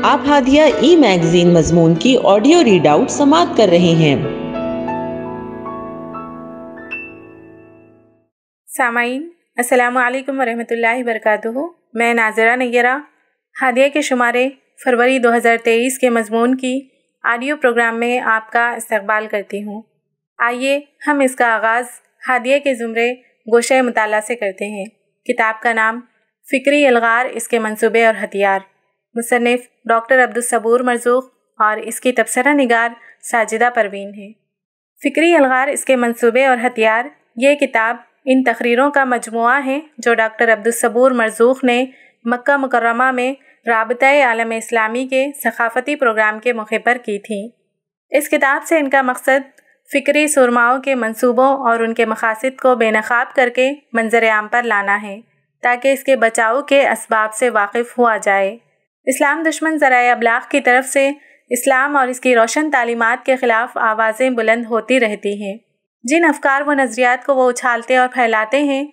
آپ ہادیہ ای میگزین مضمون کی آڈیو ریڈ آؤٹ سماعت کر رہے ہیں۔ سامعین السلام علیکم ورحمۃ اللہ وبرکاتہ۔ میں ناظرہ نیرہ ہادیہ کے شمارے فروری 2023 کے مضمون کی آڈیو پروگرام میں آپ کا استقبال کرتی ہوں۔ آئیے ہم اس کا آغاز ہادیہ کے زمرے گوشہ مطالعہ سے کرتے ہیں۔ کتاب کا نام فکری الغار، اس کے منصوبے اور ہتھیار، مصنف ڈاکٹر عبدالصبور مرزوق اور اس کی تبصرہ نگار ساجدہ پروین ہے۔ فکری الغار، اس کے منصوبے اور ہتھیار، یہ کتاب ان تقریروں کا مجموعہ ہے جو ڈاکٹر عبدالصبور مرزوق نے مکہ مکرمہ میں رابطۂ عالم اسلامی کے ثقافتی پروگرام کے موقع پر کی تھیں۔ اس کتاب سے ان کا مقصد فکری سرماؤں کے منصوبوں اور ان کے مقاصد کو بے نقاب کر کے منظر عام پر لانا ہے تاکہ اس کے بچاؤ کے اسباب سے واقف ہوا جائے۔ اسلام دشمن ذرائع ابلاغ کی طرف سے اسلام اور اس کی روشن تعلیمات کے خلاف آوازیں بلند ہوتی رہتی ہیں۔ جن افکار و نظریات کو وہ اچھالتے اور پھیلاتے ہیں،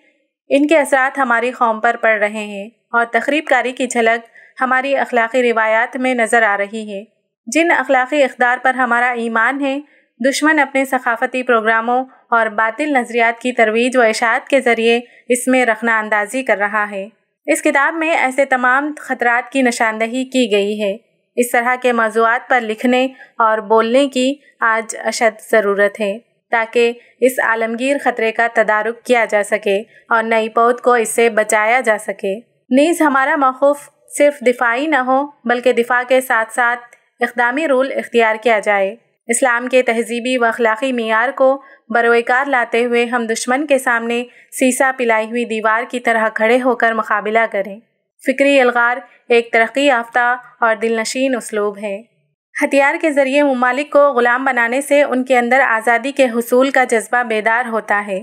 ان کے اثرات ہماری قوم پر پڑ رہے ہیں اور تخریب کاری کی جھلک ہماری اخلاقی روایات میں نظر آ رہی ہے۔ جن اخلاقی اقدار پر ہمارا ایمان ہے، دشمن اپنے ثقافتی پروگراموں اور باطل نظریات کی ترویج و اشاعت کے ذریعے اس میں رخنہ اندازی کر رہا ہے۔ اس کتاب میں ایسے تمام خطرات کی نشاندہی کی گئی ہے۔ اس طرح کے موضوعات پر لکھنے اور بولنے کی آج اشد ضرورت ہے تاکہ اس عالمگیر خطرے کا تدارک کیا جا سکے اور نئی پود کو اس سے بچایا جا سکے۔ نیز ہمارا موقف صرف دفاعی نہ ہو بلکہ دفاع کے ساتھ ساتھ اقدامی رول اختیار کیا جائے۔ اسلام کے تہذیبی و اخلاقی معیار کو بروئے کار لاتے ہوئے ہم دشمن کے سامنے سیسا پلائی ہوئی دیوار کی طرح کھڑے ہو کر مقابلہ کریں۔ فکری الغار ایک ترقی یافتہ اور دلنشین اسلوب ہے۔ ہتھیار کے ذریعے ممالک کو غلام بنانے سے ان کے اندر آزادی کے حصول کا جذبہ بیدار ہوتا ہے۔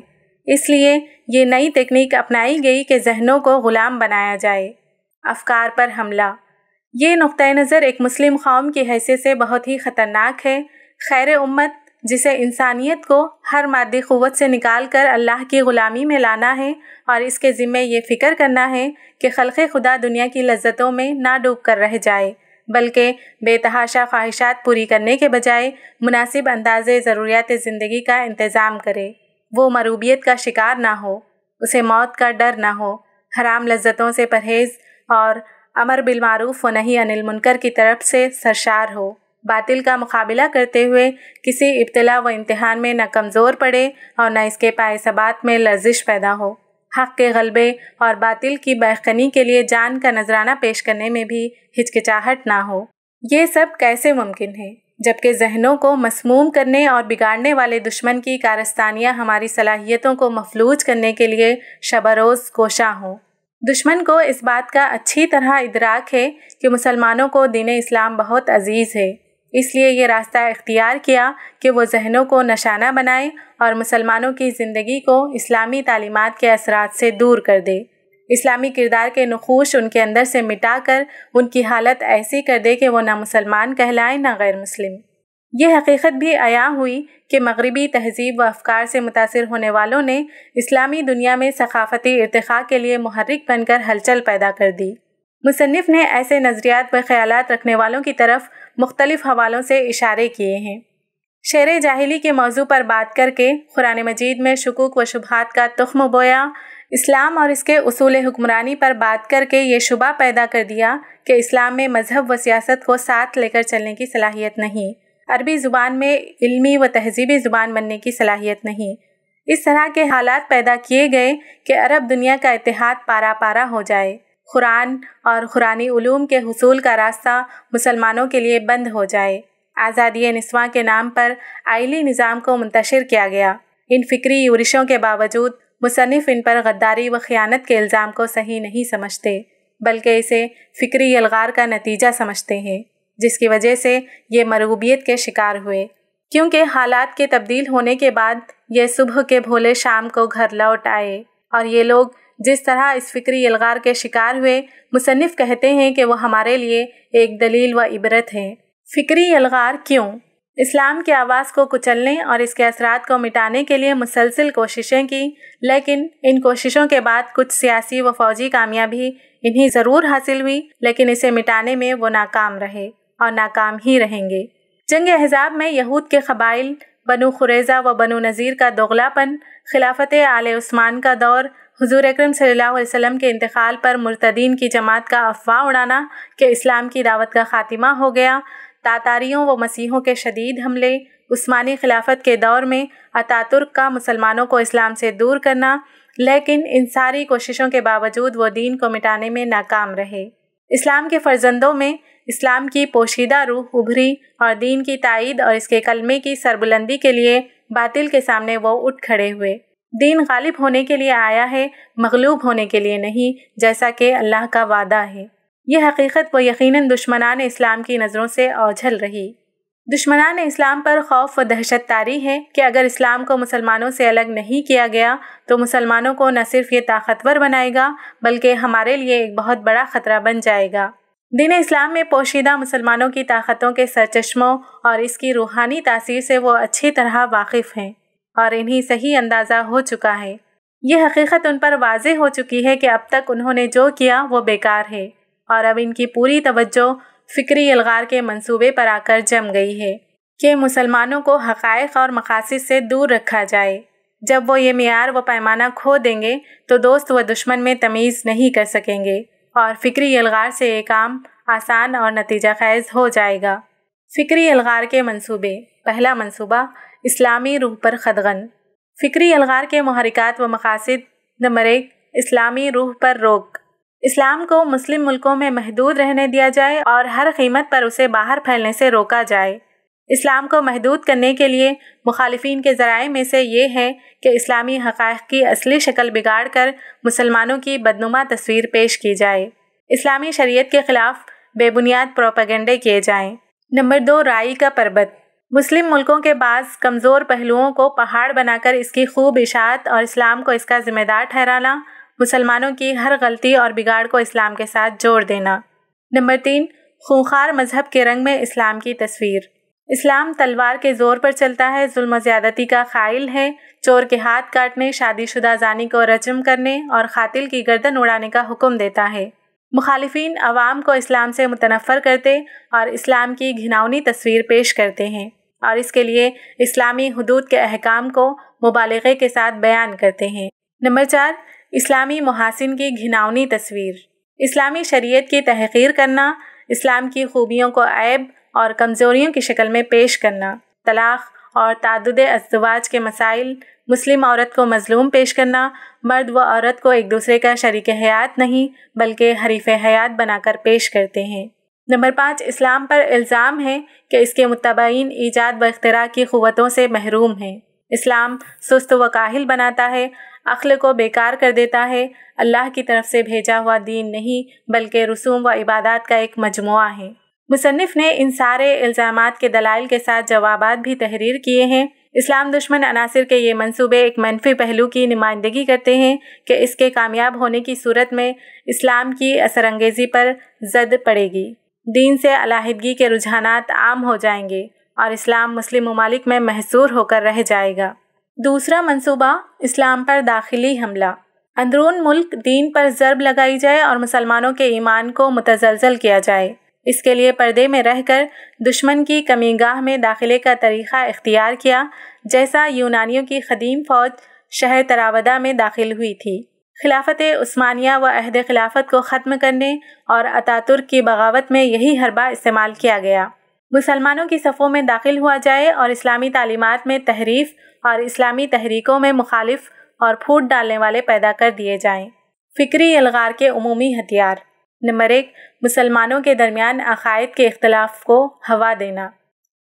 اس لیے یہ نئی تکنیک اپنائی گئی کہ ذہنوں کو غلام بنایا جائے۔ افکار پر حملہ، یہ نقطۂ نظر ایک مسلم قوم کی حیثیت سے بہت ہی خطرناک ہے۔ خیر امت، جسے انسانیت کو ہر مادی قوت سے نکال کر اللہ کی غلامی میں لانا ہے اور اس کے ذمے یہ فکر کرنا ہے کہ خلق خدا دنیا کی لذتوں میں نہ ڈوب کر رہ جائے بلکہ بے تحاشا خواہشات پوری کرنے کے بجائے مناسب اندازے ضروریات زندگی کا انتظام کرے، وہ مروبیت کا شکار نہ ہو، اسے موت کا ڈر نہ ہو، حرام لذتوں سے پرہیز اور امر بالمعروف و نہی عن المنکر کی طرف سے سرشار ہو، باطل کا مقابلہ کرتے ہوئے کسی ابتلا و امتحان میں نہ کمزور پڑے اور نہ اس کے پائے ثبات میں لرزش پیدا ہو، حق کے غلبے اور باطل کی بیخنی کے لیے جان کا نذرانہ پیش کرنے میں بھی ہچکچاہٹ نہ ہو۔ یہ سب کیسے ممکن ہے جبکہ ذہنوں کو مسموم کرنے اور بگاڑنے والے دشمن کی کارستانیاں ہماری صلاحیتوں کو مفلوج کرنے کے لیے شب روز کوشاں ہوں۔ دشمن کو اس بات کا اچھی طرح ادراک ہے کہ مسلمانوں کو دین اسلام بہت عزیز ہے، اس لیے یہ راستہ اختیار کیا کہ وہ ذہنوں کو نشانہ بنائے اور مسلمانوں کی زندگی کو اسلامی تعلیمات کے اثرات سے دور کر دے، اسلامی کردار کے نقوش ان کے اندر سے مٹا کر ان کی حالت ایسی کر دے کہ وہ نہ مسلمان کہلائیں نہ غیر مسلم۔ یہ حقیقت بھی عیاں ہوئی کہ مغربی تہذیب و افکار سے متاثر ہونے والوں نے اسلامی دنیا میں ثقافتی ارتقاء کے لیے محرک بن کر ہلچل پیدا کر دی۔ مصنف نے ایسے نظریات و خیالات رکھنے والوں کی طرف مختلف حوالوں سے اشارے کیے ہیں۔ شعر جاہلی کے موضوع پر بات کر کے قرآن مجید میں شکوک و شبہات کا تخم بویا، اسلام اور اس کے اصول حکمرانی پر بات کر کے یہ شبہ پیدا کر دیا کہ اسلام میں مذہب و سیاست کو ساتھ لے کر چلنے کی صلاحیت نہیں، عربی زبان میں علمی و تہذیبی زبان بننے کی صلاحیت نہیں۔ اس طرح کے حالات پیدا کیے گئے کہ عرب دنیا کا اتحاد پارا پارا ہو جائے، قرآن اور قرآنی علوم کے حصول کا راستہ مسلمانوں کے لیے بند ہو جائے، آزادی نسواں کے نام پر آئلی نظام کو منتشر کیا گیا۔ ان فکری یورشوں کے باوجود مصنف ان پر غداری و خیانت کے الزام کو صحیح نہیں سمجھتے بلکہ اسے فکری الغار کا نتیجہ سمجھتے ہیں، جس کی وجہ سے یہ مرغوبیت کے شکار ہوئے، کیونکہ حالات کے تبدیل ہونے کے بعد یہ صبح کے بھولے شام کو گھر لوٹ آئے، اور یہ لوگ جس طرح اس فکری الغار کے شکار ہوئے، مصنف کہتے ہیں کہ وہ ہمارے لیے ایک دلیل و عبرت ہے۔ فکری الغار کیوں؟ اسلام کی آواز کو کچلنے اور اس کے اثرات کو مٹانے کے لیے مسلسل کوششیں کی، لیکن ان کوششوں کے بعد کچھ سیاسی و فوجی کامیابی انہیں ضرور حاصل ہوئی، لیکن اسے مٹانے میں وہ ناکام رہے اور ناکام ہی رہیں گے۔ جنگ احزاب میں یہود کے قبائل بنو قریظہ و بنو نذیر کا دوغلاپن، خلافت آل عثمان کا دور، حضور اکرم صلی اللہ علیہ وسلم کے انتقال پر مرتدین کی جماعت کا افواہ اڑانا کہ اسلام کی دعوت کا خاتمہ ہو گیا، تاتاریوں و مسیحوں کے شدید حملے، عثمانی خلافت کے دور میں اتاترک کا مسلمانوں کو اسلام سے دور کرنا، لیکن ان ساری کوششوں کے باوجود وہ دین کو مٹانے میں ناکام رہے۔ اسلام کے فرزندوں میں اسلام کی پوشیدہ روح ابھری اور دین کی تائید اور اس کے کلمے کی سربلندی کے لیے باطل کے سامنے وہ اٹھ کھڑے ہوئے۔ دین غالب ہونے کے لیے آیا ہے، مغلوب ہونے کے لیے نہیں، جیسا کہ اللہ کا وعدہ ہے۔ یہ حقیقت وہ یقیناً دشمنان اسلام کی نظروں سے اوجھل رہی۔ دشمنان اسلام پر خوف و دہشت طاری ہے کہ اگر اسلام کو مسلمانوں سے الگ نہیں کیا گیا تو مسلمانوں کو نہ صرف یہ طاقتور بنائے گا بلکہ ہمارے لیے ایک بہت بڑا خطرہ بن جائے گا۔ دین اسلام میں پوشیدہ مسلمانوں کی طاقتوں کے سرچشموں اور اس کی روحانی تاثیر سے وہ اچھی طرح واقف ہیں اور انہیں صحیح اندازہ ہو چکا ہے۔ یہ حقیقت ان پر واضح ہو چکی ہے کہ اب تک انہوں نے جو کیا وہ بیکار ہے اور اب ان کی پوری توجہ فکری الغار کے منصوبے پر آ کر جم گئی ہے کہ مسلمانوں کو حقائق اور مقاصد سے دور رکھا جائے۔ جب وہ یہ معیار و پیمانہ کھو دیں گے تو دوست و دشمن میں تمیز نہیں کر سکیں گے اور فکری الغار سے یہ کام آسان اور نتیجہ خیز ہو جائے گا۔ فکری الغار کے منصوبے۔ پہلا منصوبہ، اسلامی روح پر خدغن۔ فکری الغار کے محرکات و مقاصد۔ نمبر 1، اسلامی روح پر روک۔ اسلام کو مسلم ملکوں میں محدود رہنے دیا جائے اور ہر قیمت پر اسے باہر پھیلنے سے روکا جائے۔ اسلام کو محدود کرنے کے لیے مخالفین کے ذرائع میں سے یہ ہے کہ اسلامی حقائق کی اصلی شکل بگاڑ کر مسلمانوں کی بدنما تصویر پیش کی جائے۔ اسلامی شریعت کے خلاف بے بنیاد پروپیگنڈے کیے جائیں۔ نمبر 2، رائی کا پربت۔ مسلم ملکوں کے بعض کمزور پہلوؤں کو پہاڑ بنا کر اس کی خوب اشاعت اور اسلام کو اس کا ذمہ دار ٹھہرانا، مسلمانوں کی ہر غلطی اور بگاڑ کو اسلام کے ساتھ جوڑ دینا۔ نمبر 3، خونخوار مذہب کے رنگ میں اسلام کی تصویر۔ اسلام تلوار کے زور پر چلتا ہے، ظلم و زیادتی کا قائل ہے، چور کے ہاتھ کاٹنے، شادی شدہ زانی کو رجم کرنے اور قاتل کی گردن اڑانے کا حکم دیتا ہے۔ مخالفین عوام کو اسلام سے متنفر کرتے اور اسلام کی گھناؤنی تصویر پیش کرتے ہیں اور اس کے لیے اسلامی حدود کے احکام کو مبالغے کے ساتھ بیان کرتے ہیں۔ نمبر 4، اسلامی محاسن کی گھناؤنی تصویر۔ اسلامی شریعت کی تحقیر کرنا، اسلام کی خوبیوں کو عیب اور کمزوریوں کی شکل میں پیش کرنا، طلاق اور تعدد ازدواج کے مسائل، مسلم عورت کو مظلوم پیش کرنا، مرد و عورت کو ایک دوسرے کا شریک حیات نہیں بلکہ حریف حیات بنا کر پیش کرتے ہیں۔ نمبر 5، اسلام پر الزام ہے کہ اس کے متبعین ایجاد و اختراع کی قوتوں سے محروم ہیں۔ اسلام سست و کاہل بناتا ہے، عقل کو بیکار کر دیتا ہے، اللہ کی طرف سے بھیجا ہوا دین نہیں بلکہ رسوم و عبادات کا ایک مجموعہ ہے۔ مصنف نے ان سارے الزامات کے دلائل کے ساتھ جوابات بھی تحریر کیے ہیں۔ اسلام دشمن عناصر کے یہ منصوبے ایک منفی پہلو کی نمائندگی کرتے ہیں کہ اس کے کامیاب ہونے کی صورت میں اسلام کی اثر انگیزی پر زد پڑے گی، دین سے علیحدگی کے رجحانات عام ہو جائیں گے اور اسلام مسلم ممالک میں محصور ہو کر رہ جائے گا۔ دوسرا منصوبہ، اسلام پر داخلی حملہ۔ اندرون ملک دین پر ضرب لگائی جائے اور مسلمانوں کے ایمان کو متزلزل کیا جائے۔ اس کے لیے پردے میں رہ کر دشمن کی کمی گاہ میں داخلے کا طریقہ اختیار کیا، جیسا یونانیوں کی قدیم فوج شہر تراودہ میں داخل ہوئی تھی۔ خلافت عثمانیہ و عہد خلافت کو ختم کرنے اور اتاترک کی بغاوت میں یہی حربہ استعمال کیا گیا۔ مسلمانوں کی صفوں میں داخل ہوا جائے اور اسلامی تعلیمات میں تحریف اور اسلامی تحریکوں میں مخالف اور پھوٹ ڈالنے والے پیدا کر دیے جائیں۔ فکری الغار کے عمومی ہتھیار۔ نمبر 1، مسلمانوں کے درمیان عقائد کے اختلاف کو ہوا دینا۔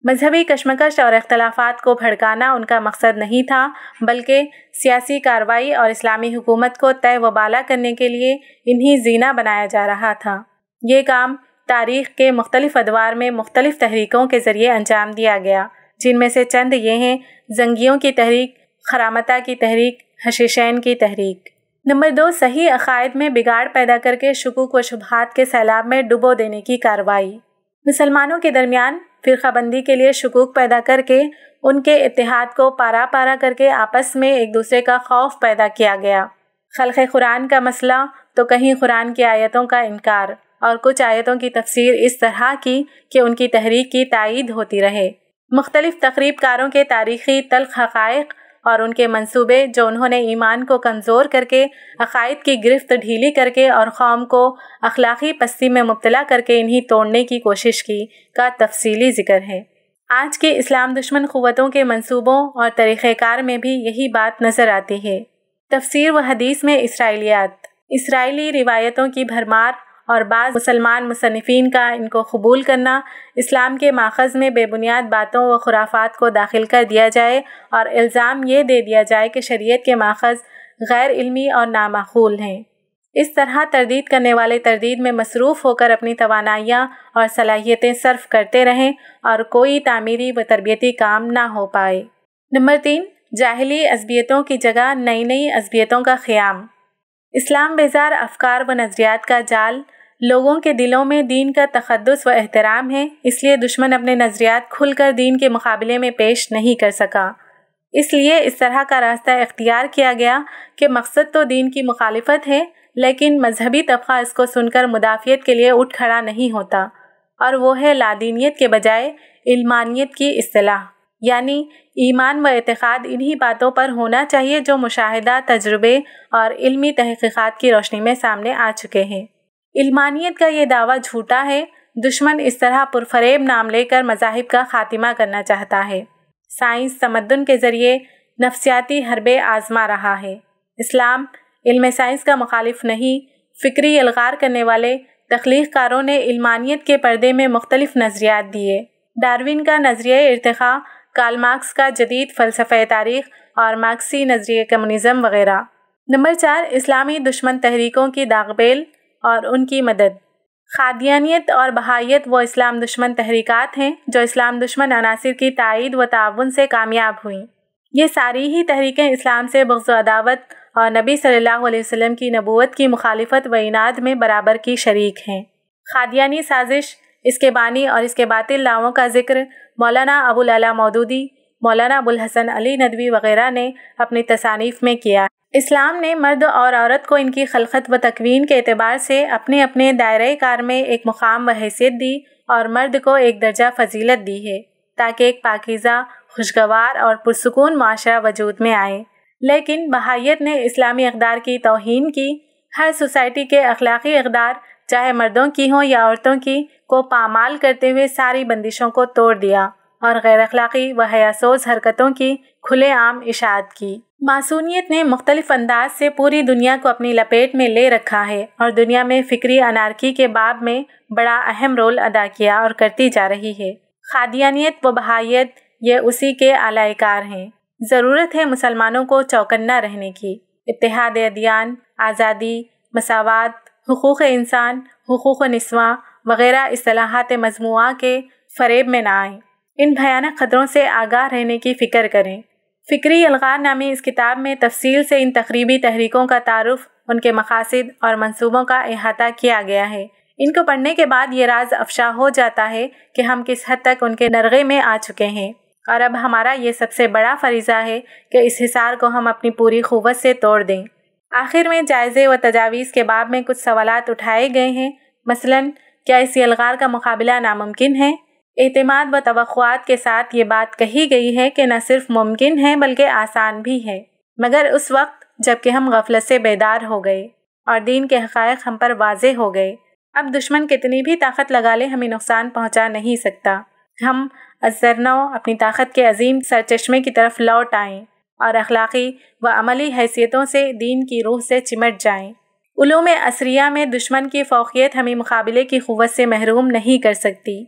مذہبی کشمکش اور اختلافات کو بھڑکانا ان کا مقصد نہیں تھا بلکہ سیاسی کارروائی اور اسلامی حکومت کو طے و بالا کرنے کے لیے انہیں زینہ بنایا جا رہا تھا۔ یہ کام تاریخ کے مختلف ادوار میں مختلف تحریکوں کے ذریعے انجام دیا گیا، جن میں سے چند یہ ہیں: زنگیوں کی تحریک، خرامتہ کی تحریک، حشیشین کی تحریک۔ نمبر 2، صحیح عقائد میں بگاڑ پیدا کر کے شکوک و شبہات کے سیلاب میں ڈبو دینے کی کارروائی۔ مسلمانوں کے درمیان فرقہ بندی کے لیے شکوک پیدا کر کے ان کے اتحاد کو پارا پارا کر کے آپس میں ایک دوسرے کا خوف پیدا کیا گیا۔ خلق قرآن کا مسئلہ، تو کہیں قرآن کی آیتوں کا انکار اور کچھ آیتوں کی تفسیر اس طرح کی کہ ان کی تحریک کی تائید ہوتی رہے۔ مختلف تقریب کاروں کے تاریخی تلخ حقائق اور ان کے منصوبے جو انہوں نے ایمان کو کمزور کر کے، عقائد کی گرفت ڈھیلی کر کے اور قوم کو اخلاقی پستی میں مبتلا کر کے انہیں توڑنے کی کوشش کی کا تفصیلی ذکر ہے۔ آج کے اسلام دشمن قوتوں کے منصوبوں اور طریقہ کار میں بھی یہی بات نظر آتی ہے۔ تفسیر و حدیث میں اسرائیلیات، اسرائیلی روایتوں کی بھرمار اور بعض مسلمان مصنفین کا ان کو قبول کرنا، اسلام کے ماخذ میں بے بنیاد باتوں و خرافات کو داخل کر دیا جائے اور الزام یہ دے دیا جائے کہ شریعت کے ماخذ غیر علمی اور نامعقول ہیں۔ اس طرح تردید کرنے والے تردید میں مصروف ہو کر اپنی توانائیاں اور صلاحیتیں صرف کرتے رہیں اور کوئی تعمیری و تربیتی کام نہ ہو پائے۔ نمبر 3، جاہلی عصبیتوں کی جگہ نئی عصبیتوں کا قیام۔ اسلام بیزار افکار و نظریات کا جال، لوگوں کے دلوں میں دین کا تقدس و احترام ہے، اس لیے دشمن اپنے نظریات کھل کر دین کے مقابلے میں پیش نہیں کر سکا۔ اس لیے اس طرح کا راستہ اختیار کیا گیا کہ مقصد تو دین کی مخالفت ہے، لیکن مذہبی طبقہ اس کو سن کر مدافعت کے لیے اٹھ کھڑا نہیں ہوتا، اور وہ ہے لادینیت کے بجائے علمانیت کی اصطلاح، یعنی ایمان و اعتقاد انہی باتوں پر ہونا چاہیے جو مشاہدہ، تجربے اور علمی تحقیقات کی روشنی میں سامنے آ چکے ہیں۔ علمانیت کا یہ دعویٰ جھوٹا ہے۔ دشمن اس طرح پرفریب نام لے کر مذاہب کا خاتمہ کرنا چاہتا ہے۔ سائنس تمدن کے ذریعے نفسیاتی حربے آزما رہا ہے۔ اسلام علم سائنس کا مخالف نہیں۔ فکری الغار کرنے والے تخلیق کاروں نے علمانیت کے پردے میں مختلف نظریات دیے۔ ڈارون کا نظریہ ارتقاء، کارل مارکس کا جدید فلسفہ تاریخ اور مارکسی نظریہ کمیونزم وغیرہ۔ نمبر 4، اسلامی دشمن تحریکوں کی داغ بیل اور ان کی مدد۔ قادیانیت اور بہائیت وہ اسلام دشمن تحریکات ہیں جو اسلام دشمن عناصر کی تائید و تعاون سے کامیاب ہوئیں۔ یہ ساری ہی تحریکیں اسلام سے بغض و عداوت اور نبی صلی اللہ علیہ وسلم کی نبوت کی مخالفت و عناد میں برابر کی شریک ہیں۔ قادیانی سازش، اس کے بانی اور اس کے باطل دعووں کا ذکر مولانا ابوالعلا مودودی، مولانا ابوالحسن علی ندوی وغیرہ نے اپنی تصانیف میں کیا۔ اسلام نے مرد اور عورت کو ان کی خلقت و تکوین کے اعتبار سے اپنے اپنے دائرۂ کار میں ایک مقام و حیثیت دی اور مرد کو ایک درجہ فضیلت دی ہے تاکہ ایک پاکیزہ، خوشگوار اور پرسکون معاشرہ وجود میں آئے۔ لیکن بہائیت نے اسلامی اقدار کی توہین کی۔ ہر سوسائٹی کے اخلاقی اقدار، چاہے مردوں کی ہوں یا عورتوں کی، کو پامال کرتے ہوئے ساری بندشوں کو توڑ دیا اور غیر اخلاقی و حیاسوز حرکتوں کی کھلے عام اشاعت کی۔ ماسونیت نے مختلف انداز سے پوری دنیا کو اپنی لپیٹ میں لے رکھا ہے اور دنیا میں فکری انارکی کے باب میں بڑا اہم رول ادا کیا اور کرتی جا رہی ہے۔ قادیانیت و بہائیت یہ اسی کے اعلی کار ہیں۔ ضرورت ہے مسلمانوں کو چوکنا رہنے کی۔ اتحاد ادیان، آزادی، مساوات، حقوق انسان، حقوق نسواں وغیرہ اصطلاحات مجموعہ کے فریب میں نہ آئیں۔ ان بھیانک خطروں سے آگاہ رہنے کی فکر کریں۔ فکری الغار نامی اس کتاب میں تفصیل سے ان تخریبی تحریکوں کا تعارف، ان کے مقاصد اور منصوبوں کا احاطہ کیا گیا ہے۔ ان کو پڑھنے کے بعد یہ راز افشا ہو جاتا ہے کہ ہم کس حد تک ان کے نرغے میں آ چکے ہیں، اور اب ہمارا یہ سب سے بڑا فریضہ ہے کہ اس حصار کو ہم اپنی پوری قوت سے توڑ دیں۔ آخر میں جائزے و تجاویز کے باب میں کچھ سوالات اٹھائے گئے ہیں۔ مثلاً، کیا اس الغار کا مقابلہ ناممکن ہے؟ اعتماد و توقعات کے ساتھ یہ بات کہی گئی ہے کہ نہ صرف ممکن ہے بلکہ آسان بھی ہے، مگر اس وقت جب کہ ہم غفلت سے بیدار ہو گئے اور دین کے حقائق ہم پر واضح ہو گئے۔ اب دشمن کتنی بھی طاقت لگا لے ہمیں نقصان پہنچا نہیں سکتا۔ ہم ازرنو اپنی طاقت کے عظیم سرچشمے کی طرف لوٹ آئیں اور اخلاقی و عملی حیثیتوں سے دین کی روح سے چمٹ جائیں۔ علوم عصریہ میں دشمن کی فوقیت ہمیں مقابلے کی قوت سے محروم نہیں کر سکتی۔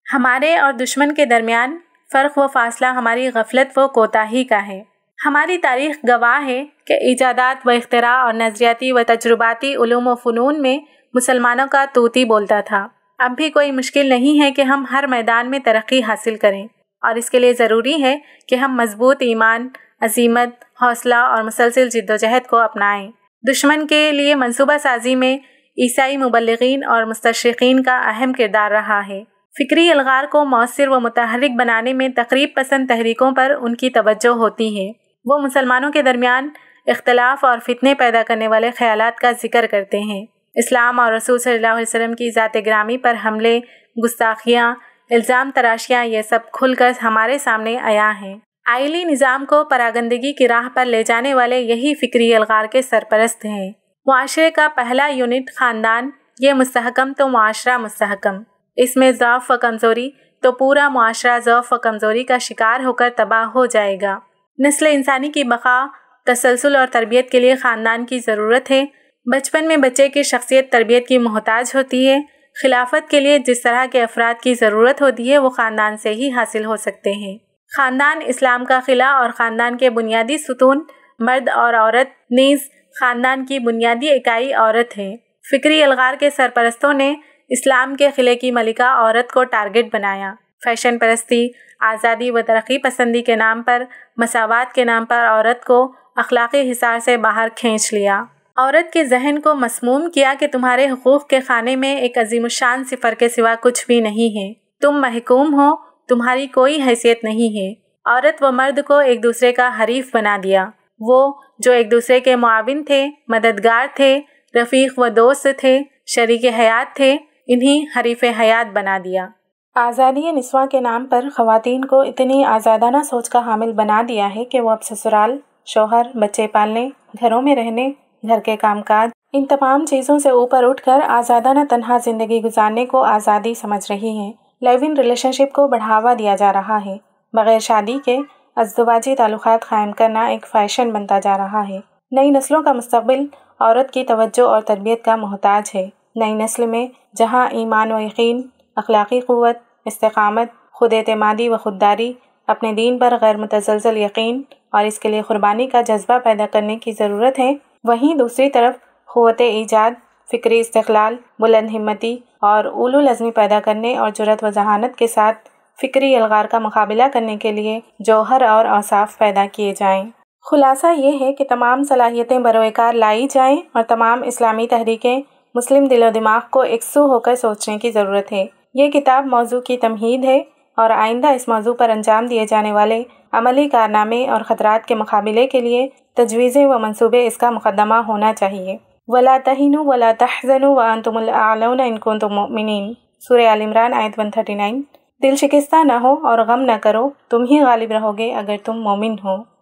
ہمارے اور دشمن کے درمیان فرق و فاصلہ ہماری غفلت و کوتاہی کا ہے۔ ہماری تاریخ گواہ ہے کہ ایجادات و اختراع اور نظریاتی و تجرباتی علوم و فنون میں مسلمانوں کا طوطی بولتا تھا۔ اب بھی کوئی مشکل نہیں ہے کہ ہم ہر میدان میں ترقی حاصل کریں، اور اس کے لیے ضروری ہے کہ ہم مضبوط ایمان، عزیمت، حوصلہ اور مسلسل جدوجہد کو اپنائیں۔ دشمن کے لیے منصوبہ سازی میں عیسائی مبلغین اور مستشرقین کا اہم کردار رہا ہے۔ فکری الغار کو مؤثر و متحرک بنانے میں تقریب پسند تحریکوں پر ان کی توجہ ہوتی ہے۔ وہ مسلمانوں کے درمیان اختلاف اور فتنے پیدا کرنے والے خیالات کا ذکر کرتے ہیں۔ اسلام اور رسول صلی اللہ علیہ وسلم کی ذات گرامی پر حملے، گستاخیاں، الزام تراشیاں، یہ سب کھل کر ہمارے سامنے آیا ہیں۔ آئلی نظام کو پراگندگی کی راہ پر لے جانے والے یہی فکری الغار کے سرپرست ہیں۔ معاشرے کا پہلا یونٹ خاندان، یہ مستحکم تو معاشرہ مستحکم، اس میں ضعف و کمزوری تو پورا معاشرہ ضعف و کمزوری کا شکار ہو کر تباہ ہو جائے گا۔ نسل انسانی کی بقا، تسلسل اور تربیت کے لیے خاندان کی ضرورت ہے۔ بچپن میں بچے کی شخصیت تربیت کی محتاج ہوتی ہے۔ خلافت کے لیے جس طرح کے افراد کی ضرورت ہوتی ہے وہ خاندان سے ہی حاصل ہو سکتے ہیں۔ خاندان اسلام کا قلعہ اور خاندان کے بنیادی ستون، مرد اور عورت نیز خاندان کی بنیادی اکائی عورت ہے۔ فکری الغار کے سرپرستوں نے اسلام کے قلعے کی ملکہ عورت کو ٹارگٹ بنایا۔ فیشن پرستی، آزادی و ترقی پسندی کے نام پر، مساوات کے نام پر عورت کو اخلاقی حصار سے باہر کھینچ لیا۔ عورت کے ذہن کو مسموم کیا کہ تمہارے حقوق کے خانے میں ایک عظیم الشان صفر کے سوا کچھ بھی نہیں ہے، تم محکوم ہو، تمہاری کوئی حیثیت نہیں ہے۔ عورت و مرد کو ایک دوسرے کا حریف بنا دیا۔ وہ جو ایک دوسرے کے معاون تھے، مددگار تھے، رفیق و دوست تھے، شریک حیات تھے، انہیں حریف حیات بنا دیا۔ آزادی نسواں کے نام پر خواتین کو اتنی آزادانہ سوچ کا حامل بنا دیا ہے کہ وہ اب سسرال، شوہر، بچے پالنے، گھروں میں رہنے، گھر کے کام کاج، ان تمام چیزوں سے اوپر اٹھ کر آزادانہ تنہا زندگی گزارنے کو آزادی سمجھ رہی ہیں۔ لیو ان ریلیشن شپ کو بڑھاوا دیا جا رہا ہے۔ بغیر شادی کے ازدواجی تعلقات قائم کرنا ایک فیشن بنتا جا رہا ہے۔ نئی نسلوں کا مستقبل عورت کی توجہ اور تربیت کا محتاج ہے۔ نئی نسل میں جہاں ایمان و یقین، اخلاقی قوت، استقامت، خود اعتمادی و خودداری، اپنے دین پر غیر متزلزل یقین اور اس کے لیے قربانی کا جذبہ پیدا کرنے کی ضرورت ہے، وہیں دوسری طرف قوت ایجاد، فکری استقلال، بلند ہمتی اور اولو العزمی پیدا کرنے اور جرأت و ذہانت کے ساتھ فکری الغار کا مقابلہ کرنے کے لیے جوہر اور اوصاف پیدا کیے جائیں۔ خلاصہ یہ ہے کہ تمام صلاحیتیں بروئے کار لائی جائیں اور تمام اسلامی تحریکیں مسلم دل و دماغ کو یکسو ہو کر سوچنے کی ضرورت ہے۔ یہ کتاب موضوع کی تمہید ہے اور آئندہ اس موضوع پر انجام دیے جانے والے عملی کارنامے اور خطرات کے مقابلے کے لیے تجویزیں و منصوبے اس کا مقدمہ ہونا چاہیے۔ وَلَا تَهِنُوا وَلَا تَحْزَنُوا وَأَنْتُمُ الْأَعْلَوْنَ إِن كُنتُم مُؤْمِنِينَ، سورہ آل عمران آیت 139۔ دل شکستہ نہ ہو اور غم نہ کرو، تم ہی غالب رہو گے اگر تم مومن ہو۔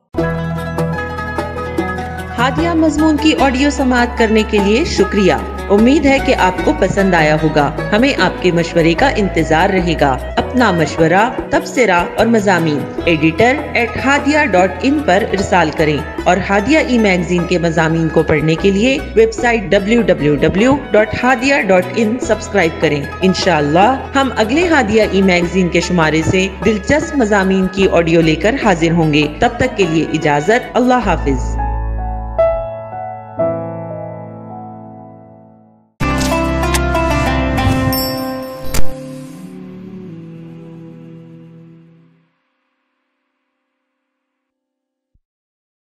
ہادیہ مضمون کی آڈیو سماعت کرنے کے لیے شکریہ۔ امید ہے کہ آپ کو پسند آیا ہوگا۔ ہمیں آپ کے مشورے کا انتظار رہے گا۔ اپنا مشورہ، تبصرہ اور مضامین editor@hadia.in پر ارسال کریں اور ہادیہ ای میگزین کے مضامین کو پڑھنے کے لیے ویب سائٹ www.hadia.in سبسکرائب کریں۔ انشاءاللہ ہم اگلے ہادیہ ای میگزین کے شمارے سے دلچسپ مضامین کی آڈیو لے کر حاضر ہوں گے۔ تب تک کے لیے اجازت، اللہ حافظ۔